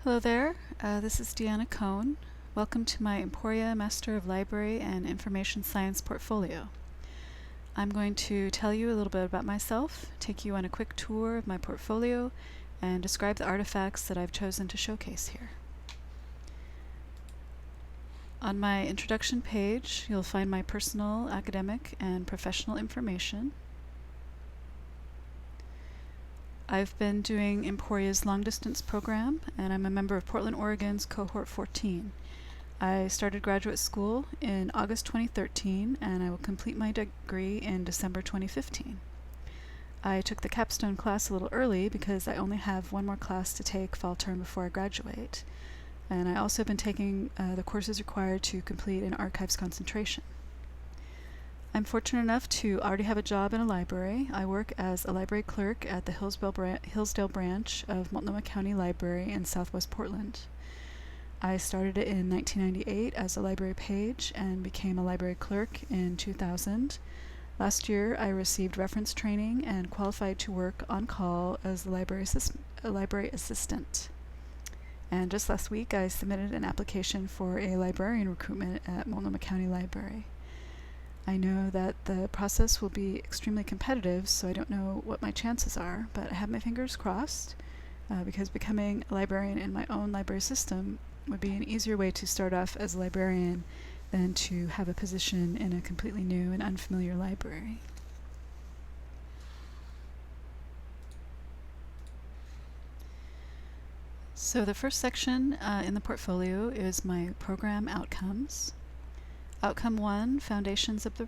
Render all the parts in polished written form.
Hello there, this is Deanna Cohn. Welcome to my Emporia Master of Library and Information Science portfolio. I'm going to tell you a little bit about myself, take you on a quick tour of my portfolio, and describe the artifacts that I've chosen to showcase here. On my introduction page, you'll find my personal, academic, and professional information. I've been doing Emporia's long-distance program, and I'm a member of Portland, Oregon's Cohort 14. I started graduate school in August 2013, and I will complete my degree in December 2015. I took the Capstone class a little early because I only have one more class to take fall term before I graduate. And I also have been taking the courses required to complete an archives concentration. I'm fortunate enough to already have a job in a library. I work as a library clerk at the Hillsdale branch of Multnomah County Library in Southwest Portland. I started it in 1998 as a library page and became a library clerk in 2000. Last year, I received reference training and qualified to work on call as a library assistant. And just last week, I submitted an application for a librarian recruitment at Multnomah County Library. I know that the process will be extremely competitive, so I don't know what my chances are, but I have my fingers crossed because becoming a librarian in my own library system would be an easier way to start off as a librarian than to have a position in a completely new and unfamiliar library. So the first section in the portfolio is my program outcomes. Outcome 1, Foundations of the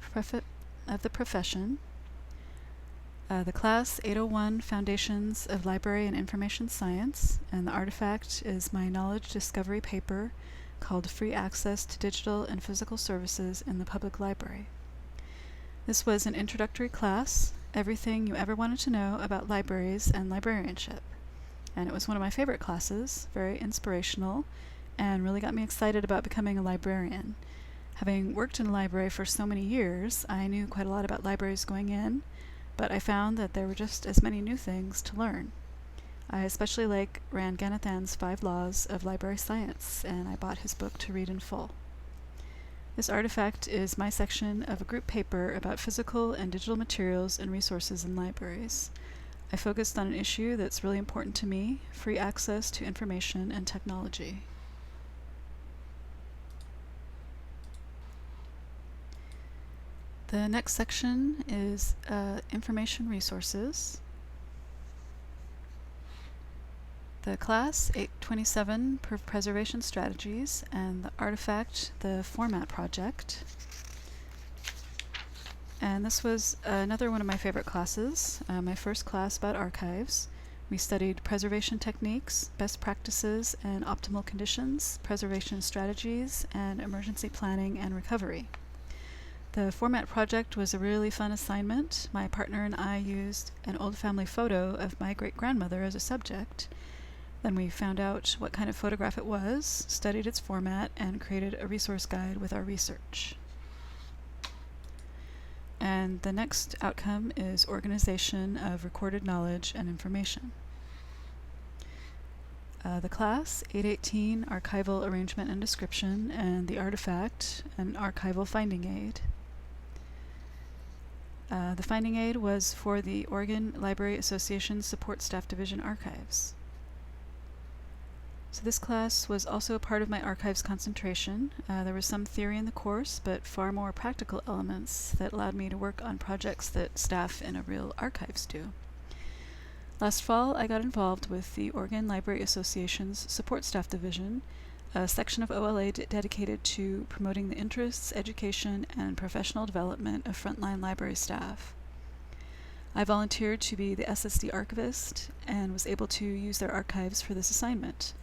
Profession. The class 801, Foundations of Library and Information Science, and the artifact is my knowledge discovery paper called Free Access to Digital and Physical Services in the Public Library. This was an introductory class, everything you ever wanted to know about libraries and librarianship. And it was one of my favorite classes, very inspirational, and really got me excited about becoming a librarian. Having worked in a library for so many years, I knew quite a lot about libraries going in, but I found that there were just as many new things to learn. I especially like Rand Ganathan's 5 Laws of Library Science, and I bought his book to read in full. This artifact is my section of a group paper about physical and digital materials and resources in libraries. I focused on an issue that's really important to me, free access to information and technology. The next section is information resources. The class 827 Preservation Strategies, and the artifact, the Format Project. And this was another one of my favorite classes, my first class about archives. We studied preservation techniques, best practices and optimal conditions, preservation strategies, and emergency planning and recovery. The Format Project was a really fun assignment. My partner and I used an old family photo of my great-grandmother as a subject. Then we found out what kind of photograph it was, studied its format, and created a resource guide with our research. And the next outcome is organization of recorded knowledge and information. The class 818 Archival Arrangement and Description, and the artifact, an archival finding aid. The finding aid was for the Oregon Library Association Support Staff Division Archives. So this class was also a part of my archives concentration. There was some theory in the course, but far more practical elements that allowed me to work on projects that staff in a real archives do. Last fall, I got involved with the Oregon Library Association's Support Staff Division, a section of OLA dedicated to promoting the interests, education, and professional development of frontline library staff. I volunteered to be the SSD archivist and was able to use their archives for this assignment.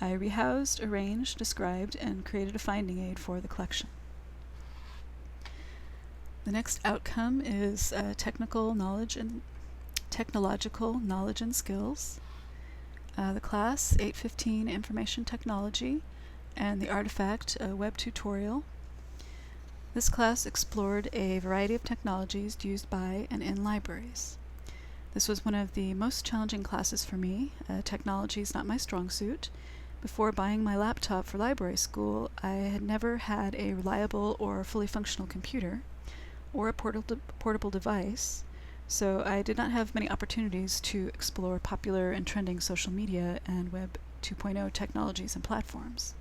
I rehoused, arranged, described, and created a finding aid for the collection. The next outcome is technological knowledge and skills. The class 815 Information Technology, and the artifact, a web tutorial. This class explored a variety of technologies used by and in libraries. This was one of the most challenging classes for me. Technology is not my strong suit, Before buying my laptop for library school, I had never had a reliable or fully functional computer or a portable device, so I did not have many opportunities to explore popular and trending social media and Web 2.0 technologies and platforms.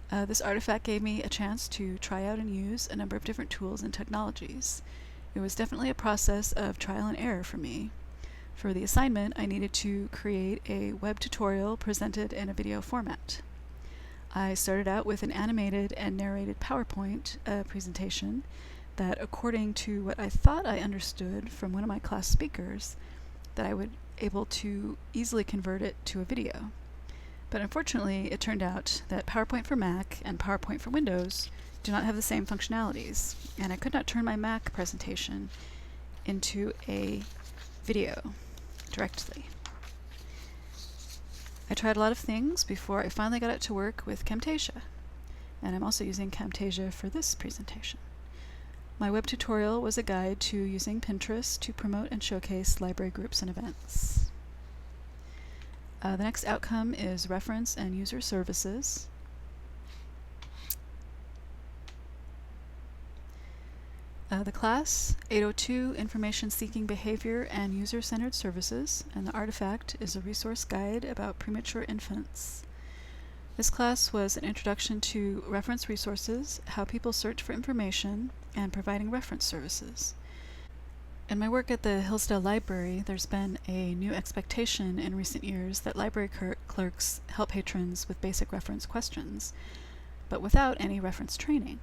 This artifact gave me a chance to try out and use a number of different tools and technologies. It was definitely a process of trial and error for me. For the assignment, I needed to create a web tutorial presented in a video format. I started out with an animated and narrated PowerPoint presentation that, according to what I thought I understood from one of my class speakers, that I would be able to easily convert it to a video. But unfortunately, it turned out that PowerPoint for Mac and PowerPoint for Windows do not have the same functionalities, and I could not turn my Mac presentation into a video directly. I tried a lot of things before I finally got it to work with Camtasia, and I'm also using Camtasia for this presentation. My web tutorial was a guide to using Pinterest to promote and showcase library groups and events. The next outcome is reference and user services. The class 802 Information Seeking Behavior and User-Centered Services, and the artifact is a resource guide about premature infants. This class was an introduction to reference resources, how people search for information, and providing reference services. In my work at the Hillsdale Library, there's been a new expectation in recent years that library clerks help patrons with basic reference questions, but without any reference training.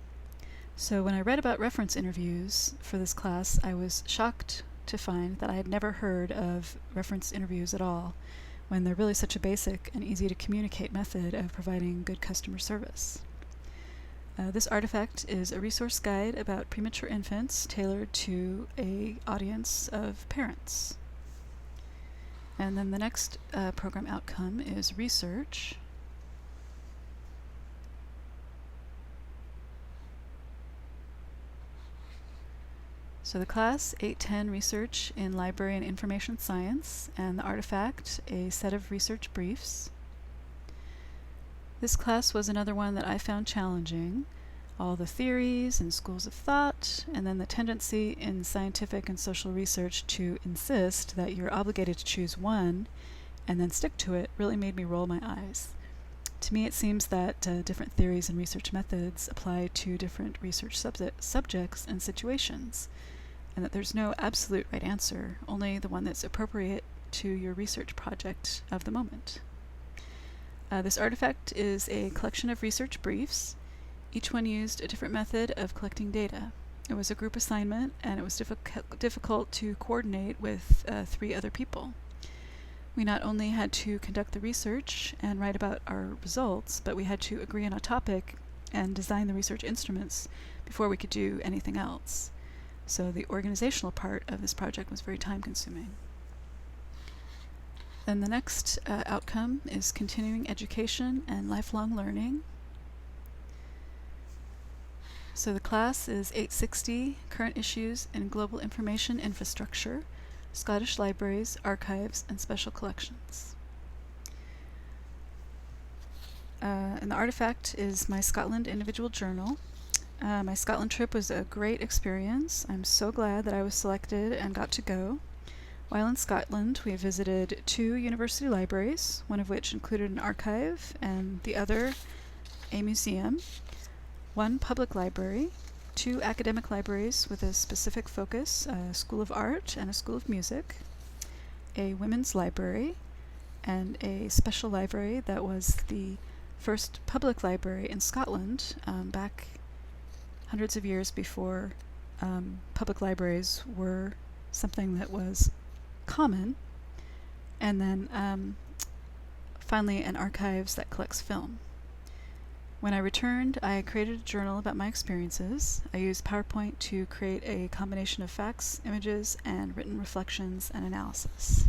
So when I read about reference interviews for this class, I was shocked to find that I had never heard of reference interviews at all, when they're really such a basic and easy to communicate method of providing good customer service. This artifact is a resource guide about premature infants tailored to an audience of parents. And then the next program outcome is research. So the class 810 Research in Library and Information Science, and the artifact a set of research briefs. This class was another one that I found challenging. All the theories and schools of thought, and then the tendency in scientific and social research to insist that you're obligated to choose one and then stick to it really made me roll my eyes. To me, it seems that different theories and research methods apply to different research subjects and situations, and that there's no absolute right answer, only the one that's appropriate to your research project of the moment. This artifact is a collection of research briefs. Each one used a different method of collecting data. It was a group assignment, and it was difficult to coordinate with 3 other people. We not only had to conduct the research and write about our results, but we had to agree on a topic and design the research instruments before we could do anything else. So the organizational part of this project was very time-consuming. Then the next outcome is continuing education and lifelong learning. So the class is 860, Current Issues in Global Information Infrastructure, Scottish Libraries, Archives, and Special Collections. And the artifact is my Scotland individual journal. My Scotland trip was a great experience. I'm so glad that I was selected and got to go. While in Scotland, we visited 2 university libraries, one of which included an archive and the other a museum, 1 public library, 2 academic libraries with a specific focus, a School of Art and a School of Music, a women's library, and a special library that was the first public library in Scotland back hundreds of years before public libraries were something that was common, and then finally an archives that collects film. When I returned, I created a journal about my experiences. I used PowerPoint to create a combination of facts, images, and written reflections and analysis.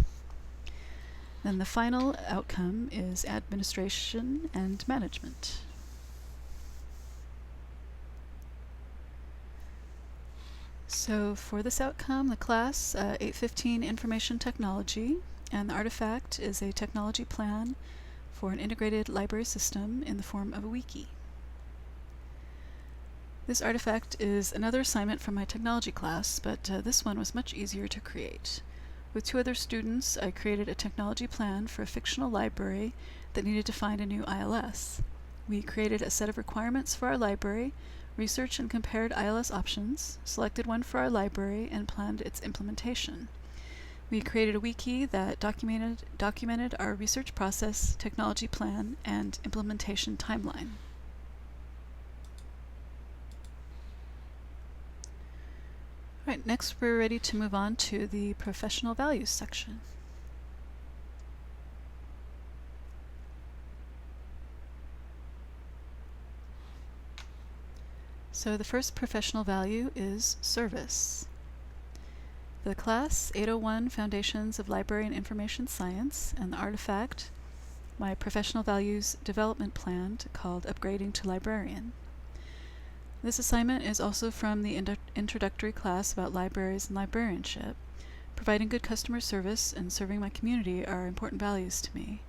Then the final outcome is administration and management. So for this outcome, the class 815 Information Technology, and the artifact is a technology plan for an integrated library system in the form of a wiki. This artifact is another assignment from my technology class, but this one was much easier to create. With 2 other students, I created a technology plan for a fictional library that needed to find a new ILS. We created a set of requirements for our library, researched and compared ILS options, selected one for our library, and planned its implementation. We created a wiki that documented our research process, technology plan, and implementation timeline. Right, next we're ready to move on to the professional values section. So the first professional value is service. The class 801 Foundations of Library and Information Science, and the artifact, my professional values development plan called Upgrading to Librarian. This assignment is also from the introductory class about libraries and librarianship. Providing good customer service and serving my community are important values to me.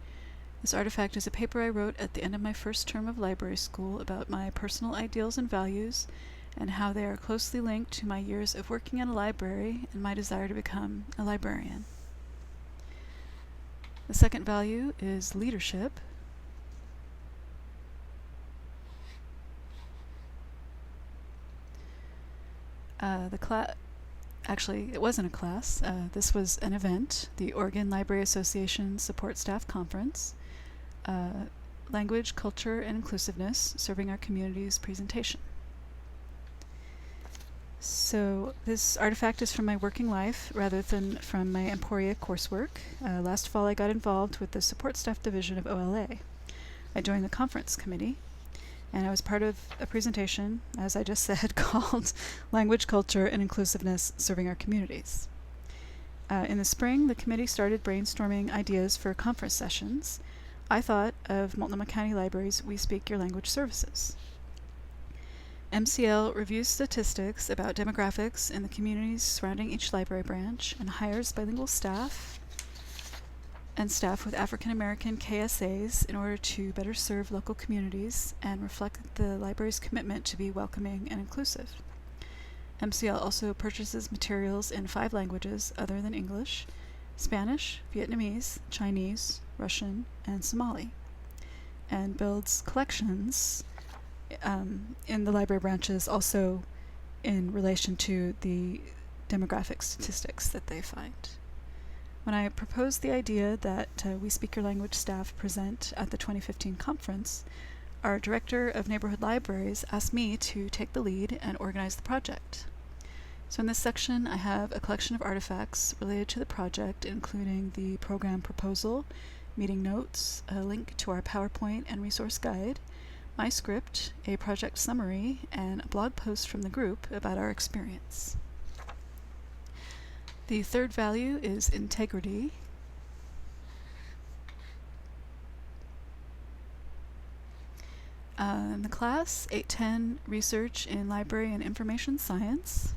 This artifact is a paper I wrote at the end of my first term of library school about my personal ideals and values and how they are closely linked to my years of working in a library and my desire to become a librarian. The second value is leadership. Actually, it wasn't a class. This was an event, the Oregon Library Association Support Staff Conference, Language, Culture, and Inclusiveness, Serving Our Communities presentation. So this artifact is from my working life rather than from my Emporia coursework. Last fall I got involved with the support staff division of OLA. I joined the conference committee, and I was part of a presentation, as I just said, called Language, Culture, and Inclusiveness, Serving Our Communities. In the spring, the committee started brainstorming ideas for conference sessions. I thought of Multnomah County Library's We Speak Your Language services. MCL reviews statistics about demographics in the communities surrounding each library branch and hires bilingual staff and staff with African American KSAs in order to better serve local communities and reflect the library's commitment to be welcoming and inclusive. MCL also purchases materials in 5 languages other than English: Spanish, Vietnamese, Chinese, Russian, and Somali, and builds collections in the library branches also in relation to the demographic statistics that they find. When I proposed the idea that We Speak Your Language staff present at the 2015 conference, our Director of Neighborhood Libraries asked me to take the lead and organize the project. So in this section I have a collection of artifacts related to the project, including the program proposal, meeting notes, a link to our PowerPoint and resource guide, my script, a project summary, and a blog post from the group about our experience. The third value is integrity. In the class 810 Research in Library and Information Science,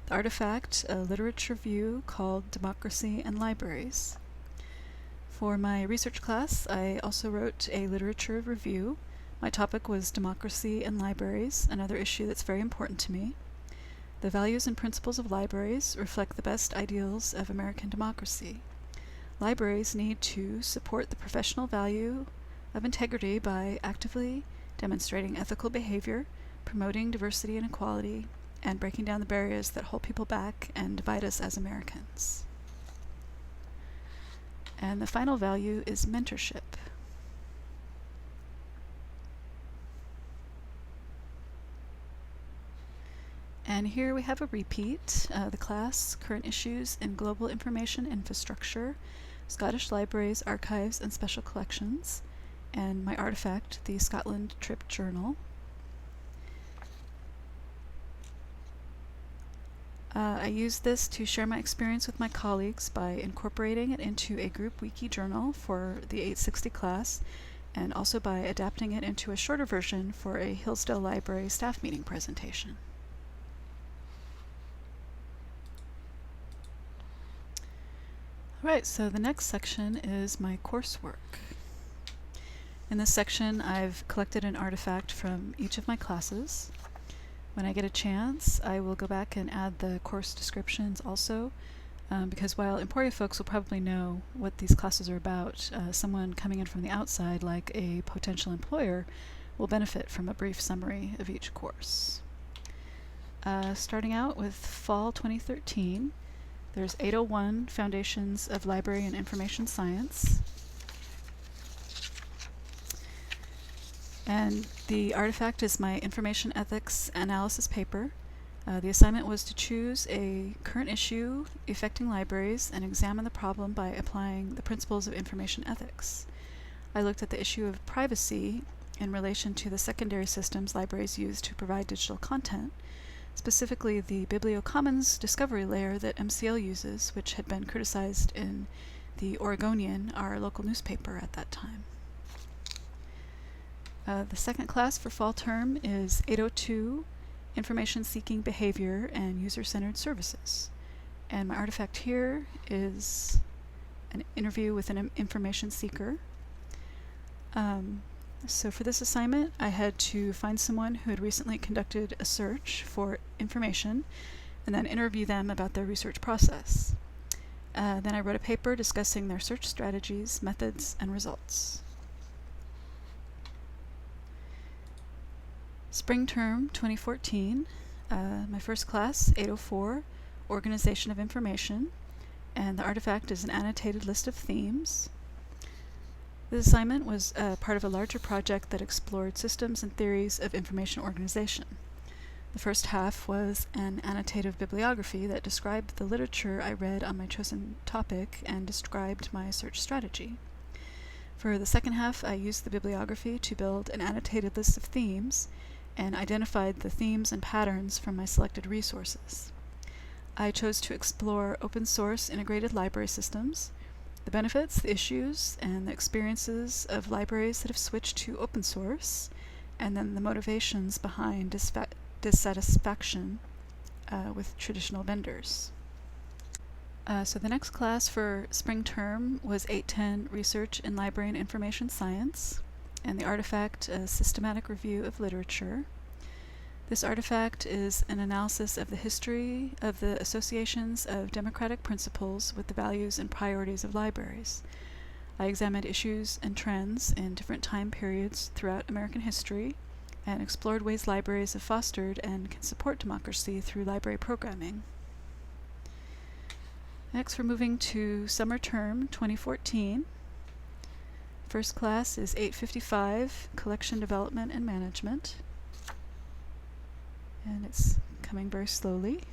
the artifact, a literature review called Democracy and Libraries. For my research class, I also wrote a literature review. My topic was democracy and libraries, another issue that's very important to me. The values and principles of libraries reflect the best ideals of American democracy. Libraries need to support the professional value of integrity by actively demonstrating ethical behavior, promoting diversity and equality, and breaking down the barriers that hold people back and divide us as Americans. And the final value is mentorship. And here we have a repeat, the class, current issues in global information infrastructure, Scottish Libraries, Archives, and Special Collections, and my artifact, the Scotland Trip Journal. I used this to share my experience with my colleagues by incorporating it into a group wiki journal for the 860 class, and also by adapting it into a shorter version for a Hillsdale Library staff meeting presentation. Alright, so the next section is my coursework. In this section, I've collected an artifact from each of my classes. When I get a chance, I will go back and add the course descriptions also, because while Emporia folks will probably know what these classes are about, someone coming in from the outside, like a potential employer, will benefit from a brief summary of each course. Starting out with Fall 2013, there's 801, Foundations of Library and Information Science. And the artifact is my information ethics analysis paper. The assignment was to choose a current issue affecting libraries and examine the problem by applying the principles of information ethics. I looked at the issue of privacy in relation to the secondary systems libraries use to provide digital content, specifically the BiblioCommons discovery layer that MCL uses, which had been criticized in the Oregonian, our local newspaper at that time. The second class for fall term is 802, Information Seeking Behavior and User-Centered Services. And my artifact here is an interview with an information seeker. So for this assignment, I had to find someone who had recently conducted a search for information and then interview them about their research process. Then I wrote a paper discussing their search strategies, methods, and results. Spring term 2014, my first class, 804, Organization of Information, and the artifact is an annotated list of themes. This assignment was part of a larger project that explored systems and theories of information organization. The first half was an annotative bibliography that described the literature I read on my chosen topic and described my search strategy. For the second half, I used the bibliography to build an annotated list of themes and identified the themes and patterns from my selected resources. I chose to explore open source integrated library systems, the benefits, the issues, and the experiences of libraries that have switched to open source, and then the motivations behind dissatisfaction with traditional vendors. So the next class for spring term was 810, Research in Library and Information Science, and the artifact, a systematic review of literature. This artifact is an analysis of the history of the associations of democratic principles with the values and priorities of libraries. I examined issues and trends in different time periods throughout American history and explored ways libraries have fostered and can support democracy through library programming. Next, we're moving to summer term 2014. First class is 855, Collection Development and Management. And it's coming very slowly.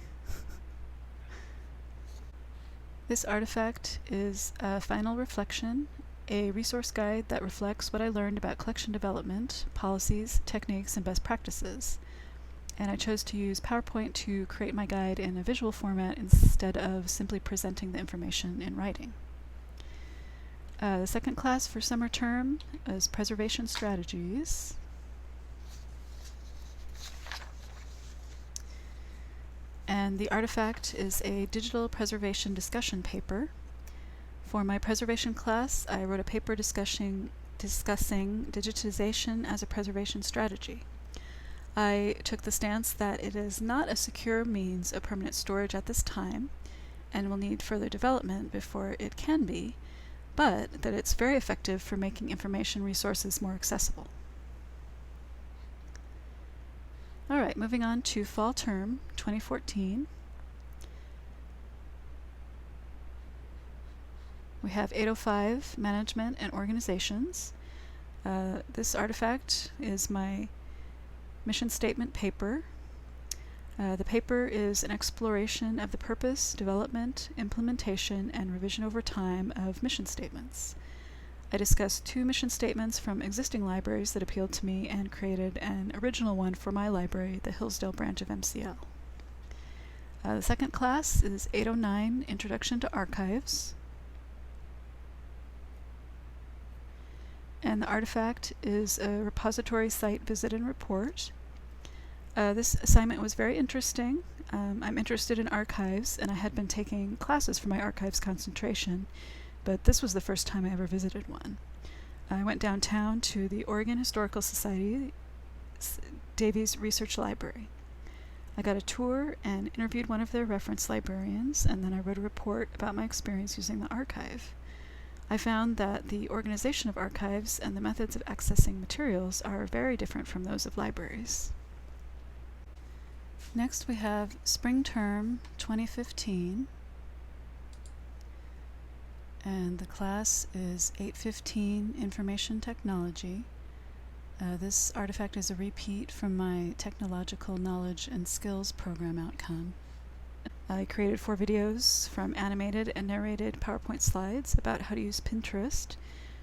This artifact is a final reflection, a resource guide that reflects what I learned about collection development, policies, techniques, and best practices. And I chose to use PowerPoint to create my guide in a visual format instead of simply presenting the information in writing. The second class for summer term is Preservation Strategies. And the artifact is a digital preservation discussion paper. For my preservation class, I wrote a paper discussing digitization as a preservation strategy. I took the stance that it is not a secure means of permanent storage at this time, and will need further development before it can be, but that it's very effective for making information resources more accessible. All right, moving on to fall term 2014. We have 805, Management and Organizations. This artifact is my mission statement paper. The paper is an exploration of the purpose, development, implementation, and revision over time of mission statements. I discussed 2 mission statements from existing libraries that appealed to me and created an original one for my library, the Hillsdale branch of MCL. The second class is 809, Introduction to Archives. And the artifact is a repository site visit and report. This assignment was very interesting. I'm interested in archives, and I had been taking classes for my archives concentration, but this was the first time I ever visited one. I went downtown to the Oregon Historical Society Davies Research Library. I got a tour and interviewed one of their reference librarians, and then I wrote a report about my experience using the archive. I found that the organization of archives and the methods of accessing materials are very different from those of libraries. Next we have Spring Term 2015, and the class is 815 Information Technology. This artifact is a repeat from my Technological Knowledge and Skills program outcome. I created 4 videos from animated and narrated PowerPoint slides about how to use Pinterest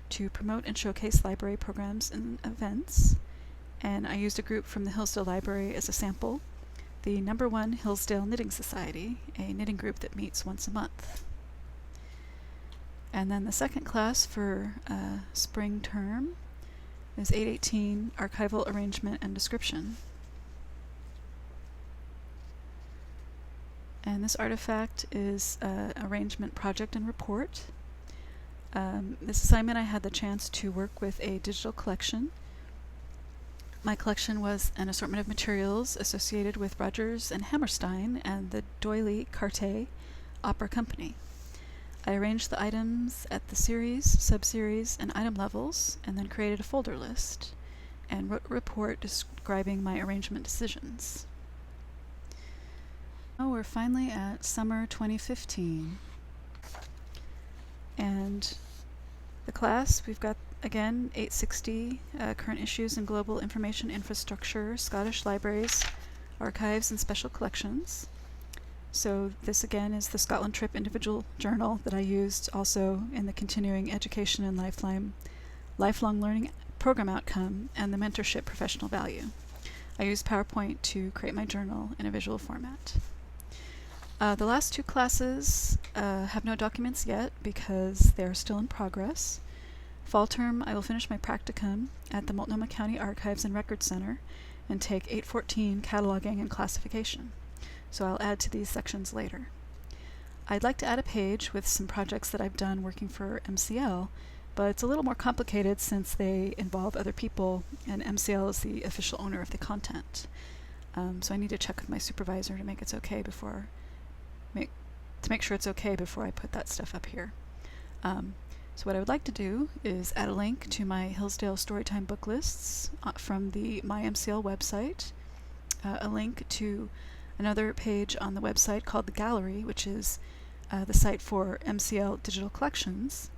to promote and showcase library programs and events, and I used a group from the Hillsdale Library as a sample, the No. 1 Hillsdale Knitting Society, a knitting group that meets once a month. And then the second class for spring term is 818 Archival Arrangement and Description. And this artifact is Arrangement Project and Report. This assignment I had the chance to work with a digital collection. My collection was an assortment of materials associated with Rogers and Hammerstein and the D'Oyly Carte Opera Company. I arranged the items at the series, sub-series, and item levels, and then created a folder list, and wrote a report describing my arrangement decisions. Now we're finally at summer 2015. And the class, we've got, again, 860 Current Issues in Global Information Infrastructure, Scottish Libraries, Archives, and Special Collections. So this again is the Scotland Trip individual journal that I used also in the Continuing Education and Lifelong Learning program outcome and the Mentorship professional value. I used PowerPoint to create my journal in a visual format. The last 2 classes have no documents yet because they're still in progress. Fall term I will finish my practicum at the Multnomah County Archives and Records Center and take 814 Cataloging and Classification. So I'll add to these sections later. I'd like to add a page with some projects that I've done working for MCL, but it's a little more complicated since they involve other people and MCL is the official owner of the content. So I need to check with my supervisor to make it's okay before make sure it's okay before I put that stuff up here. So what I would like to do is add a link to my Hillsdale Storytime book lists from the MyMCL website, a link to another page on the website called The Gallery, which is the site for MCL digital collections,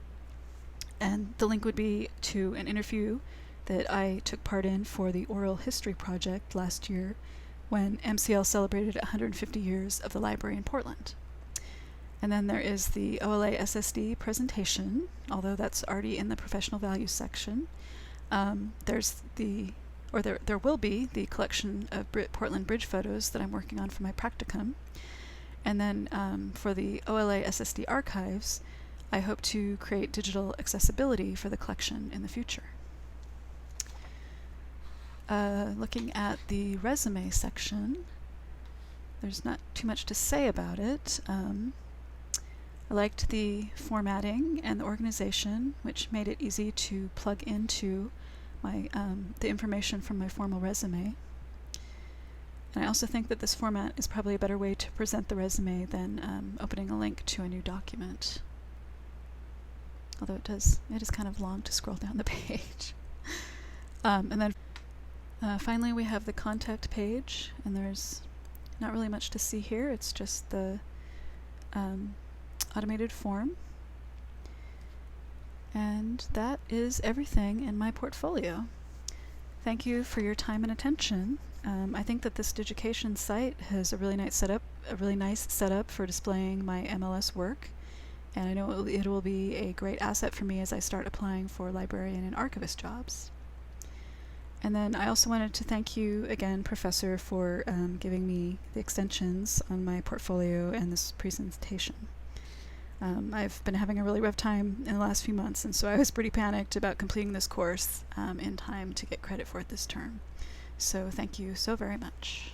and the link would be to an interview that I took part in for the Oral History Project last year when MCL celebrated 150 years of the library in Portland. And then there is the OLA SSD presentation, although that's already in the professional value section. There will be the collection of Portland Bridge photos that I'm working on for my practicum. And then for the OLA SSD archives, I hope to create digital accessibility for the collection in the future. Looking at the resume section, there's not too much to say about it. I liked the formatting and the organization, which made it easy to plug into my the information from my formal resume. And I also think that this format is probably a better way to present the resume than opening a link to a new document. Although it is kind of long to scroll down the page. And then finally we have the contact page, and there's not really much to see here. It's just the automated form. And that is everything in my portfolio. Thank you for your time and attention. I think that this Digication site has a really nice setup for displaying my MLS work, and I know it will be a great asset for me as I start applying for librarian and archivist jobs. And then I also wanted to thank you again, Professor, for giving me the extensions on my portfolio and this presentation. I've been having a really rough time in the last few months, and so I was pretty panicked about completing this course in time to get credit for it this term. So thank you so very much.